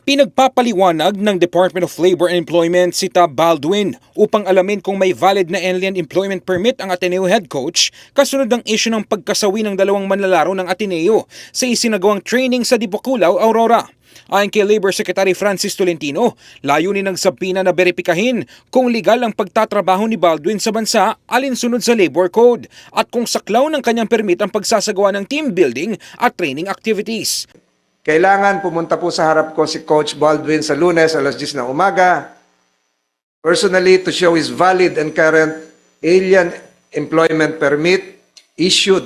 Pinagpapaliwanag ng Department of Labor and Employment si Tab Baldwin upang alamin kung may valid na alien employment permit ang Ateneo head coach kasunod ng issue ng pagkasawi ng dalawang manlalaro ng Ateneo sa isinagawang training sa Dipoculaw, Aurora. Ayon kay Labor Secretary Francis Tolentino, layunin ng sabina na beripikahin kung legal ang pagtatrabaho ni Baldwin sa bansa alinsunod sa Labor Code at kung saklaw ng kanyang permit ang pagsasagawa ng team building at training activities. Kailangan pumunta po sa harap ko si Coach Baldwin sa Lunes, alas 10 ng umaga, personally to show his valid and current alien employment permit issued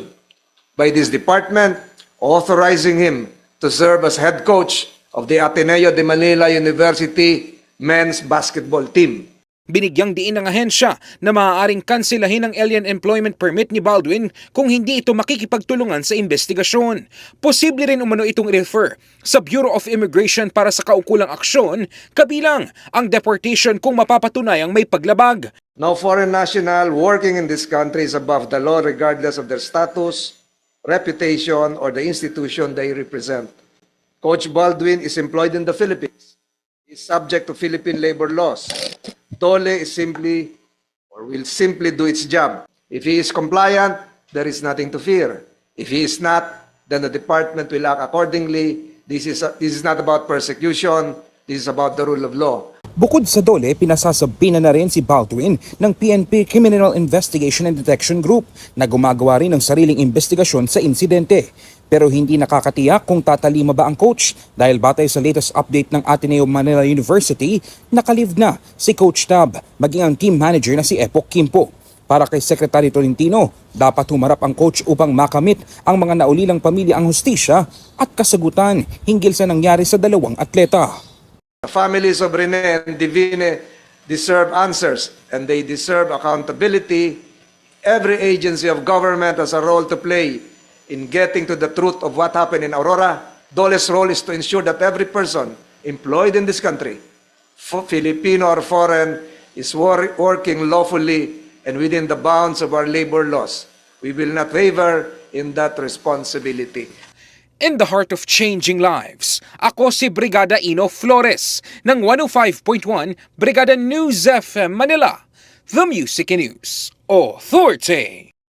by this department, authorizing him to serve as head coach of the Ateneo de Manila University men's basketball team. Binigyang diin ng ahensya na maaaring kanselahin ang alien employment permit ni Baldwin kung hindi ito makikipagtulungan sa investigasyon. Posible rin umano itong i-refer sa Bureau of Immigration para sa kaukulang aksyon, kabilang ang deportation kung mapapatunayang may paglabag. No foreign national working in this country is above the law regardless of their status, reputation, or the institution they represent. Coach Baldwin is employed in the Philippines. He is subject to Philippine labor laws. Dole is simply or will simply do its job. If he is compliant, there is nothing to fear. If he is not, then the department will act accordingly. This is not about persecution. This is about the rule of law. Bukod sa Dole, pinasasabina na rin si Baldwin ng PNP Criminal Investigation and Detection Group na gumagawa rin ng sariling investigasyon sa insidente. Pero hindi nakakatiyak kung tatalima ba ang coach dahil batay sa latest update ng Ateneo Manila University, nakalive na si Coach Tab maging ang team manager na si Epok Quimpo. Para kay Secretary Tolentino, dapat humarap ang coach upang makamit ang mga naulilang pamilya ang hustisya at kasagutan hinggil sa nangyari sa dalawang atleta. The families of Rene and Divine deserve answers and they deserve accountability. Every agency of government has a role to play in getting to the truth of what happened in Aurora. Dole's role is to ensure that every person employed in this country, Filipino or foreign, is working lawfully and within the bounds of our labor laws. We will not waver in that responsibility. In the heart of changing lives, ako si Brigada Ino Flores ng 105.1 Brigada News FM Manila, The Music and News Authority.